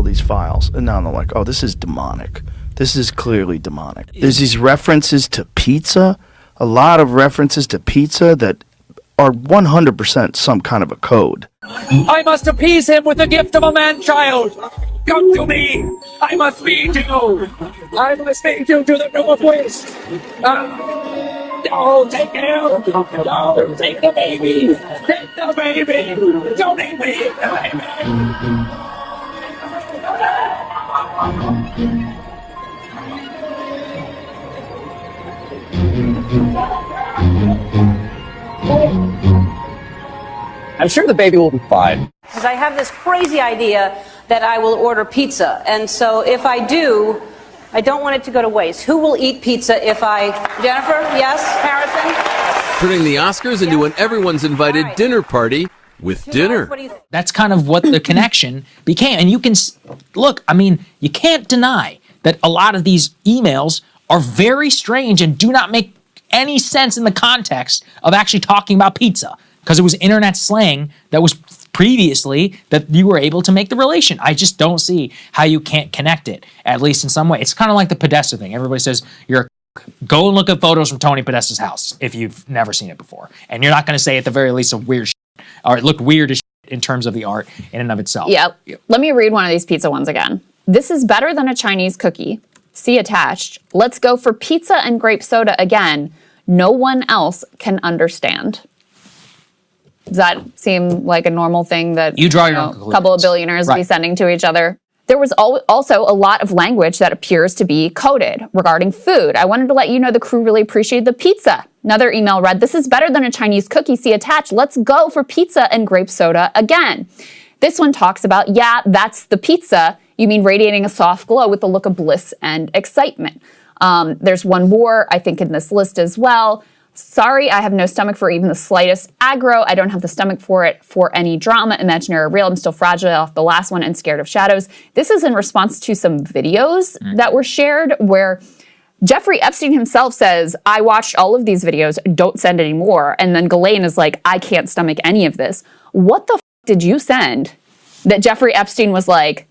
these files. And now they're like, oh, this is demonic. This is clearly demonic. There's these references to pizza, a lot of references to pizza that are 100% some kind of a code. I must appease him with the gift of a man-child. Come to me. I must feed you. I must feed you to the room of waste. Oh, take him. No, take the baby. Take the baby. Don't eat me. The I'm sure the baby will be fine. Because I have this crazy idea that I will order pizza. And so if I do, I don't want it to go to waste. Who will eat pizza if I... Jennifer? Yes? Harrison? Turning the Oscars into an everyone's invited dinner party with dinner. That's kind of what the connection became. And you can... Look, I mean, you can't deny that a lot of these emails are very strange and do not make any sense in the context of actually talking about pizza. Because it was internet slang that was previously that you were able to make the relation. I just don't see how you can't connect it, at least in some way. It's kind of like the Podesta thing. Everybody says, go and look at photos from Tony Podesta's house if you've never seen it before. And you're not going to say at the very least a weird shit, or it looked weird as shit in terms of the art in and of itself. Yeah. Let me read one of these pizza ones again. This is better than a Chinese cookie. See attached. Let's go for pizza and grape soda again. No one else can understand. Does that seem like a normal thing that you draw your own a conclusions. Couple of billionaires be sending to each other? There was also a lot of language that appears to be coded regarding food. I wanted to let you know the crew really appreciated the pizza. Another email read, this is better than a Chinese cookie. See attached. Let's go for pizza and grape soda again. This one talks about, yeah, that's the pizza. You mean radiating a soft glow with the look of bliss and excitement. There's one more, I think, in this list as well. Sorry, I have no stomach for even the slightest aggro. I don't have the stomach for it for any drama, imaginary or real. I'm still fragile off the last one and scared of shadows. This is in response to some videos that were shared where Jeffrey Epstein himself says, I watched all of these videos, don't send any more. And then Ghislaine is like, I can't stomach any of this. What the did you send that Jeffrey Epstein was like,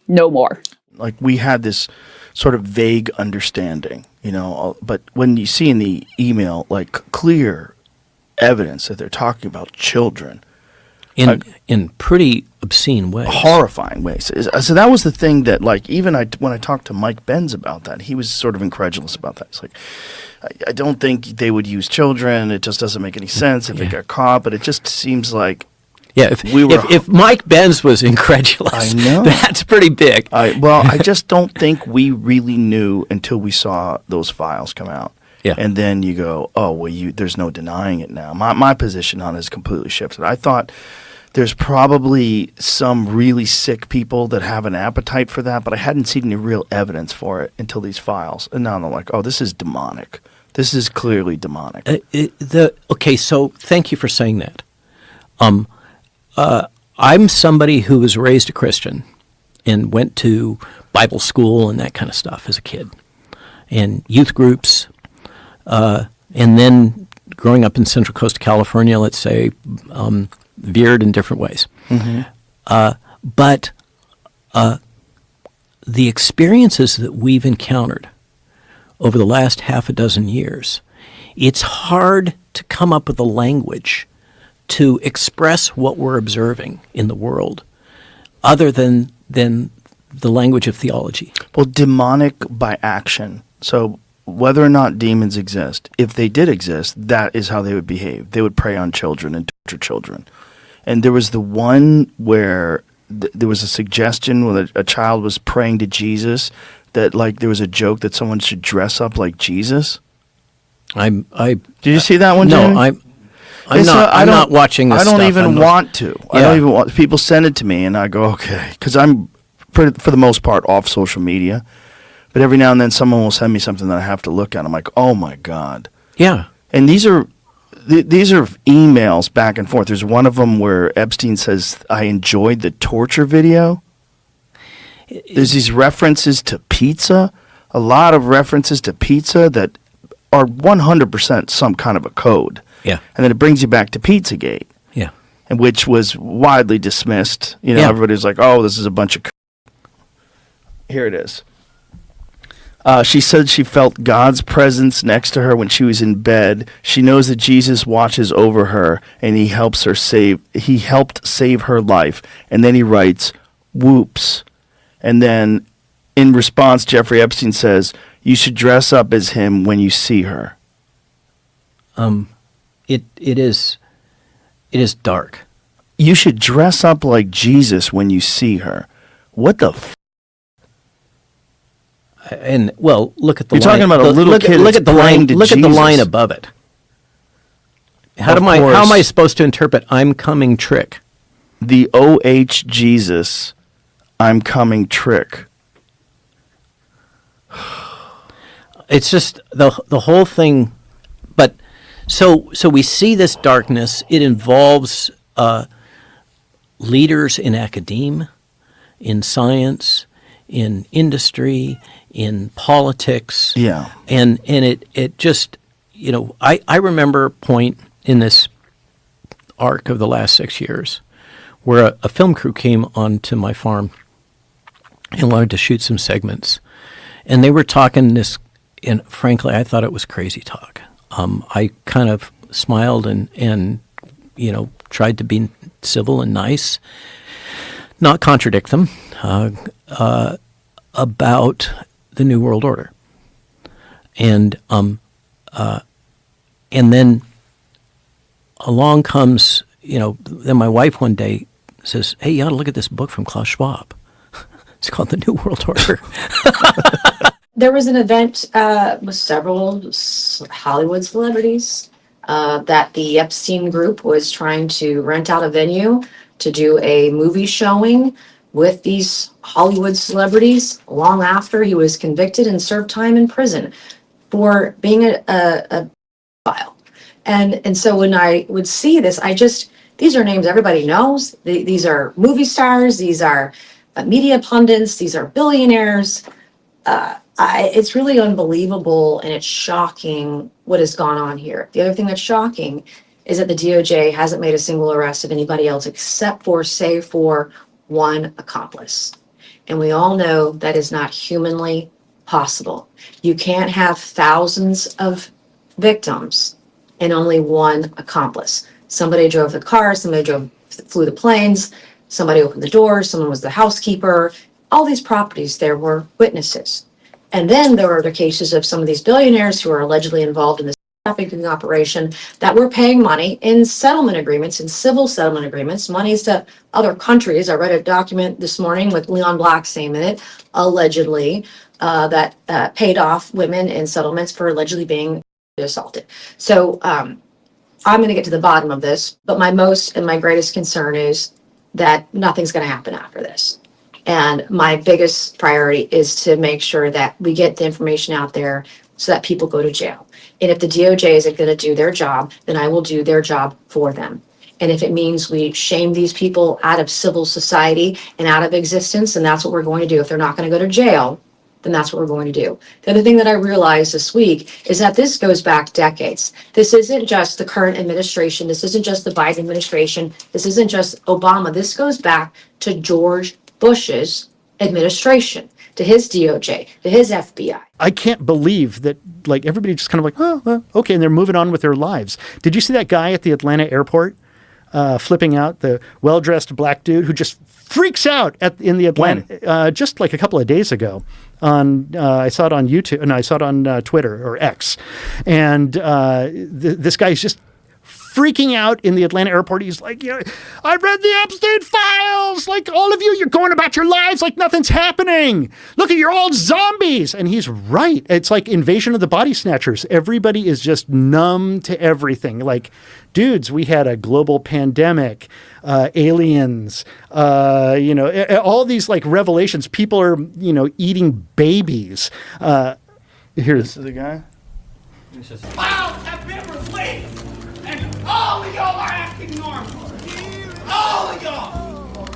no more? Like we had this sort of vague understanding, you know, but when you see in the email, like clear evidence that they're talking about children. In pretty obscene ways. Horrifying ways. So that was the thing that, like, even when I talked to Mike Benz about that, he was sort of incredulous about that. It's like, I don't think they would use children. It just doesn't make any sense if they got caught, but it just seems like if Mike Benz was incredulous, I know. That's pretty big. I just don't think we really knew until we saw those files come out. Yeah. And then you go, oh, well, there's no denying it now. My position on it is completely shifted. I thought there's probably some really sick people that have an appetite for that, but I hadn't seen any real evidence for it until these files. And now they're like, oh, this is demonic. This is clearly demonic. Okay, so thank you for saying that. I'm somebody who was raised a Christian and went to Bible school and that kind of stuff as a kid, and youth groups, and then growing up in Central Coast of California, let's say, veered in different ways. Mm-hmm. But the experiences that we've encountered over the last half a dozen years, it's hard to come up with a language to express what we're observing in the world other than the language of theology. Well, demonic by action. So whether or not demons exist, if they did exist, that is how they would behave. They would prey on children and torture children. And there was the one where there was a suggestion when a child was praying to Jesus that, like, there was a joke that someone should dress up like Jesus. Did you see that one, No, Jamie? I'm not watching this stuff. I don't even want to. Yeah. I don't even want. People send it to me, and I go, okay, because I'm, for the most part, off social media. But every now and then, someone will send me something that I have to look at. I'm like, oh my God. Yeah. And these are emails back and forth. There's one of them where Epstein says, I enjoyed the torture video. There's these references to pizza, a lot of references to pizza that are 100% some kind of a code. Yeah. And then it brings you back to Pizzagate. Yeah. And which was widely dismissed. You know, Yeah. everybody's like, oh, this is a bunch of Here it is. She said she felt God's presence next to her when she was in bed. She knows that Jesus watches over her, and he helped save her life. And then he writes, whoops. And then in response, Jeffrey Epstein says, you should dress up as him when you see her. It is dark. You should dress up like Jesus when you see her. What the And well, look at the You're line. talking about a little kid Look that's at the praying line. to Look at the Jesus. line above it. How Of am I course. supposed to interpret "I'm coming" trick? The OH Jesus, I'm coming trick. It's just the whole thing. But so we see this darkness. It involves leaders in academia, in science, in industry, in politics. Yeah. And it just, I remember a point in this arc of the last 6 years where a film crew came onto my farm and wanted to shoot some segments. And they were talking this, and frankly, I thought it was crazy talk. I kind of smiled and tried to be civil and nice, not contradict them, about the New World Order. And then along comes, then my wife one day says, hey, you ought to look at this book from Klaus Schwab. It's called The New World Order. There was an event with several Hollywood celebrities that the Epstein group was trying to rent out a venue to do a movie showing with these Hollywood celebrities long after he was convicted and served time in prison for being a pedophile. And so when I would see this, these are names everybody knows. These are movie stars. These are media pundits. These are billionaires. It's really unbelievable, and it's shocking what has gone on here. The other thing that's shocking is that the DOJ hasn't made a single arrest of anybody else except for, save for, one accomplice. And we all know that is not humanly possible. You can't have thousands of victims and only one accomplice. Somebody drove the car, flew the planes, somebody opened the door, someone was the housekeeper. All these properties, there were witnesses. And then there are other cases of some of these billionaires who are allegedly involved in this trafficking operation that were paying money in settlement agreements, in civil settlement agreements, monies to other countries. I read a document this morning with Leon Black's name in it, allegedly, that paid off women in settlements for allegedly being assaulted. So I'm going to get to the bottom of this, but my most and my greatest concern is that nothing's going to happen after this. And my biggest priority is to make sure that we get the information out there so that people go to jail. And if the DOJ isn't going to do their job, then I will do their job for them. And if it means we shame these people out of civil society and out of existence, then that's what we're going to do. If they're not going to go to jail, then that's what we're going to do. The other thing that I realized this week is that this goes back decades. This isn't just the current administration. This isn't just the Biden administration. This isn't just Obama. This goes back to George Bush's administration, to his DOJ, to his FBI. I can't believe that, like, everybody just kind of like, oh, well, okay, and they're moving on with their lives. Did you see that guy at the Atlanta airport flipping out, the well-dressed black dude who just freaks out in the Atlanta, just like a couple of days ago? I saw it on YouTube, and I saw it on Twitter or X, and this guy's just freaking out in the Atlanta airport. He's like, I read the Epstein files. Like, all of you, you're going about your lives like nothing's happening. Look, you're all zombies. And he's right. It's like Invasion of the Body Snatchers. Everybody is just numb to everything. Like, dudes, we had a global pandemic, aliens, all these like revelations. People are, eating babies. Here's the guy. Files have been released, and all of y'all are acting normal. All of y'all.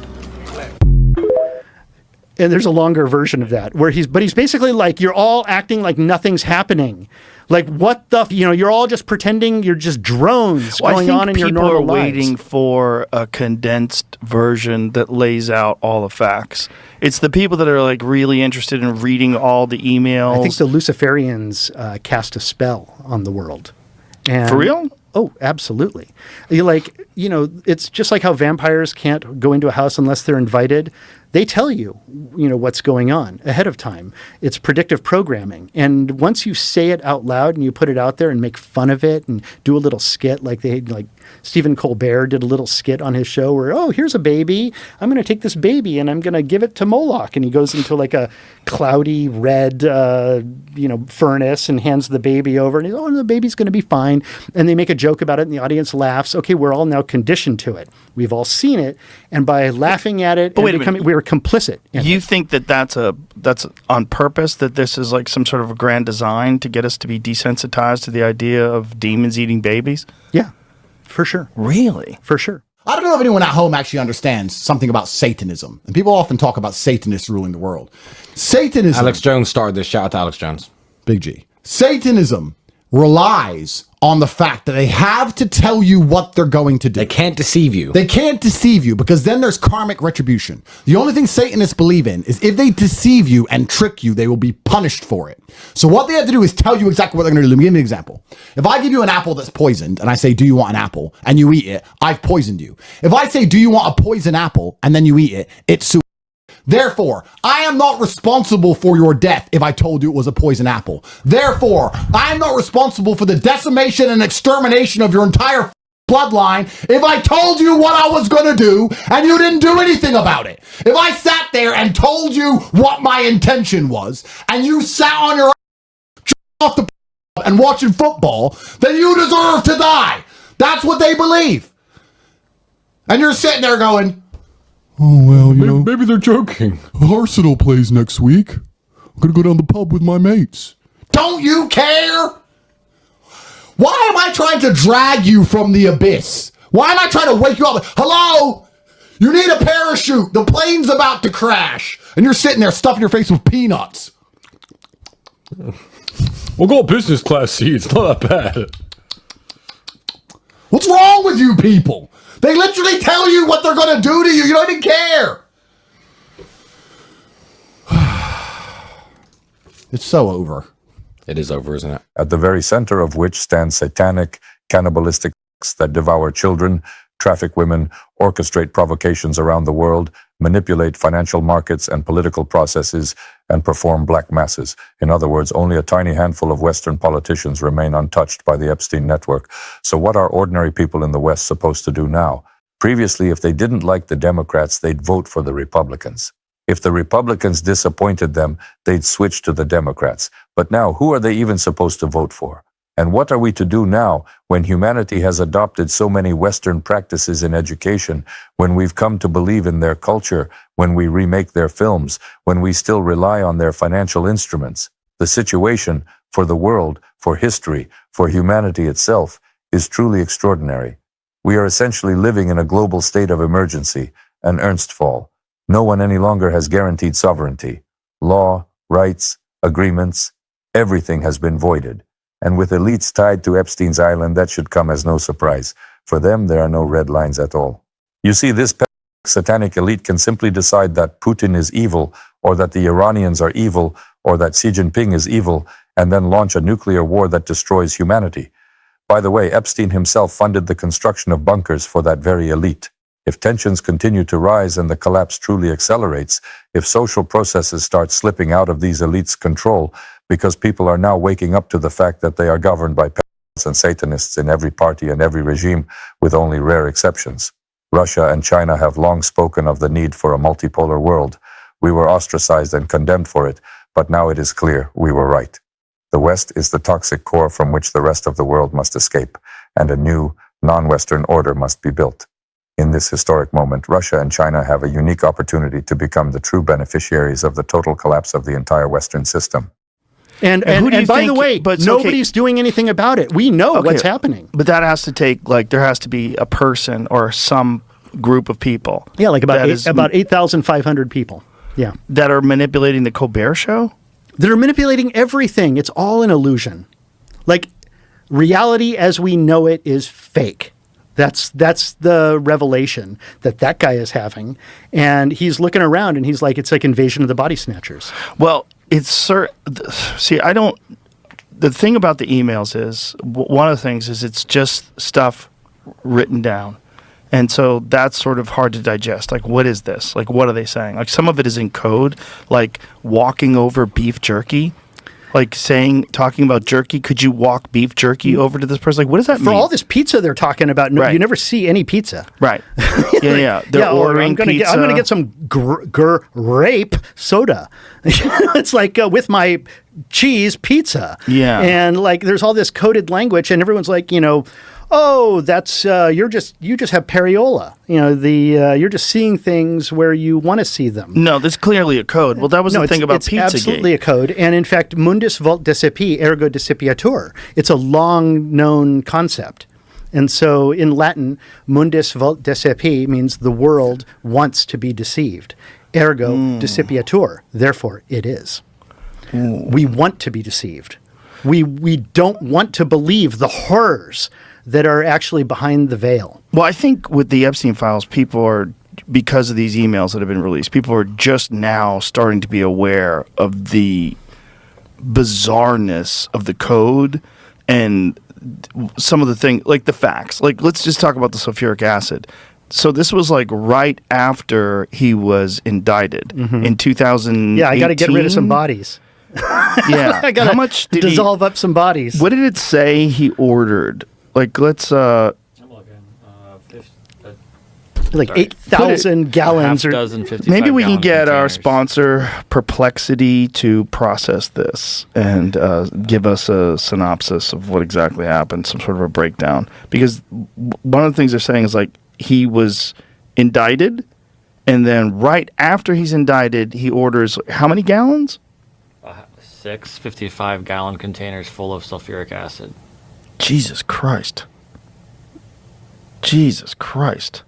And there's a longer version of that where he's basically like, you're all acting like nothing's happening. Like, what the, you're all just pretending you're just drones going on in your normal lives. People are waiting for a condensed version that lays out all the facts. It's the people that are like really interested in reading all the emails. I think the Luciferians cast a spell on the world. And, for real? Oh, absolutely. It's just like how vampires can't go into a house unless they're invited. They tell you, what's going on ahead of time. It's predictive programming. And once you say it out loud and you put it out there and make fun of it and do a little skit, like Stephen Colbert did a little skit on his show where, oh, here's a baby. I'm going to take this baby and I'm going to give it to Moloch. And he goes into like a cloudy red, furnace and hands the baby over. And he's, oh, the baby's going to be fine. And they make a joke about it and the audience laughs. Okay, we're all now conditioned to it. We've all seen it. And by laughing at it, we're complicit. You think that's on purpose, that this is like some sort of a grand design to get us to be desensitized to the idea of demons eating babies? Yeah, for sure. Really? For sure. I don't know if anyone at home actually understands something about Satanism. And people often talk about Satanists ruling the world. Satanism... Alex Jones started this. Shout out to Alex Jones. Big G. Satanism relies on the fact that they have to tell you what they're going to do. They can't deceive you. They can't deceive you because then there's karmic retribution. The only thing Satanists believe in is if they deceive you and trick you, they will be punished for it. So what they have to do is tell you exactly what they're going to do. Let me give you an example. If I give you an apple that's poisoned and I say, do you want an apple? And you eat it, I've poisoned you. If I say, do you want a poison apple? And then you eat it, it's suicide. Therefore, I am not responsible for your death if I told you it was a poison apple. Therefore, I am not responsible for the decimation and extermination of your entire bloodline if I told you what I was going to do and you didn't do anything about it. If I sat there and told you what my intention was and you sat on your off the and watching football, then you deserve to die. That's what they believe. And you're sitting there going, oh, well, maybe they're joking. Arsenal plays next week. I'm going to go down the pub with my mates. Don't you care? Why am I trying to drag you from the abyss? Why am I trying to wake you up? Hello? You need a parachute. The plane's about to crash. And you're sitting there stuffing your face with peanuts. We'll go business class seats. Not that bad. What's wrong with you people? They literally tell you what they're going to do to you. You don't even care. It's so over. It is over, isn't it? At the very center of which stands satanic, cannibalistic acts that devour children, traffic women, orchestrate provocations around the world, manipulate financial markets and political processes, and perform black masses. In other words, only a tiny handful of Western politicians remain untouched by the Epstein network. So what are ordinary people in the West supposed to do now? Previously, if they didn't like the Democrats, they'd vote for the Republicans. If the Republicans disappointed them, they'd switch to the Democrats. But now, who are they even supposed to vote for? And what are we to do now when humanity has adopted so many Western practices in education, when we've come to believe in their culture, when we remake their films, when we still rely on their financial instruments? The situation for the world, for history, for humanity itself is truly extraordinary. We are essentially living in a global state of emergency, an Ernstfall. No one any longer has guaranteed sovereignty. Law, rights, agreements, everything has been voided. And with elites tied to Epstein's island, that should come as no surprise. For them, there are no red lines at all. You see, this satanic elite can simply decide that Putin is evil, or that the Iranians are evil, or that Xi Jinping is evil, and then launch a nuclear war that destroys humanity. By the way, Epstein himself funded the construction of bunkers for that very elite. If tensions continue to rise and the collapse truly accelerates, if social processes start slipping out of these elites' control, because people are now waking up to the fact that they are governed by pedophiles and Satanists in every party and every regime, with only rare exceptions. Russia and China have long spoken of the need for a multipolar world. We were ostracized and condemned for it, but now it is clear we were right. The West is the toxic core from which the rest of the world must escape, and a new, non-Western order must be built. In this historic moment, Russia and China have a unique opportunity to become the true beneficiaries of the total collapse of the entire Western system. And by the way, nobody's doing anything about it. We know what's happening. But that has to take, there has to be a person or some group of people. Yeah, about 8,500 people. Yeah. that are manipulating the Colbert Show? They're manipulating everything. It's all an illusion. Like, reality as we know it is fake. That's the revelation that guy is having. And he's looking around and he's like, it's like Invasion of the Body Snatchers. Well, see, I don't. The thing about the emails is one of the things is it's just stuff written down. And so that's sort of hard to digest. Like, what is this? Like, what are they saying? Like, some of it is in code, like walking over beef jerky. Like talking about jerky, could you walk beef jerky over to this person? Like, what does that mean? For all this pizza they're talking about, Right. you never see any pizza. Right. Yeah. They're ordering pizza. I'm gonna get some grape soda. It's like with my cheese pizza. Yeah. And like, there's all this coded language, and everyone's like, oh, that's you just have pareola. You're just seeing things where you want to see them. No, this is clearly a code. Well, that was the thing about it's Pizzagate. absolutely a code. And in fact, mundus vult decipi, ergo decipiatur. It's a long-known concept. And so in Latin, mundus vult decipi means the world wants to be deceived. Ergo decipiatur. Therefore, it is. We want to be deceived. We don't want to believe the horrors that are actually behind the veil. Well, I think with the Epstein files, people are, because of these emails that have been released, people are just now starting to be aware of the bizarreness of the code and some of the things, like the facts. Like, let's just talk about the sulfuric acid. So this was like right after he was indicted in 2018. Yeah, I got to get rid of some bodies. Yeah. I got How much did dissolve up some bodies. What did it say he ordered? Like, let's like 8,000 gallons. Maybe we can get our sponsor Perplexity to process this and give us a synopsis of what exactly happened, some sort of a breakdown. Because one of the things they're saying is like he was indicted, and then right after he's indicted, he orders how many gallons? 6 55-gallon containers full of sulfuric acid. Jesus Christ. Jesus Christ.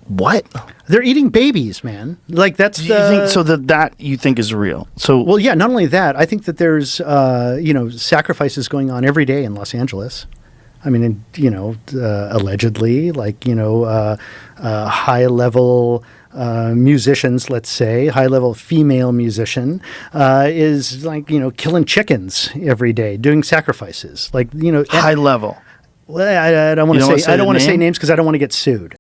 What? They're eating babies, man. Like, that's Do you think so that you think is real? So well, yeah. Not only that, I think that there's sacrifices going on every day in Los Angeles. I mean, allegedly, like high level musicians, let's say, high level female musician is like killing chickens every day, doing sacrifices. Like high level. Well, I don't want to say. I don't want to say names because I don't want to get sued.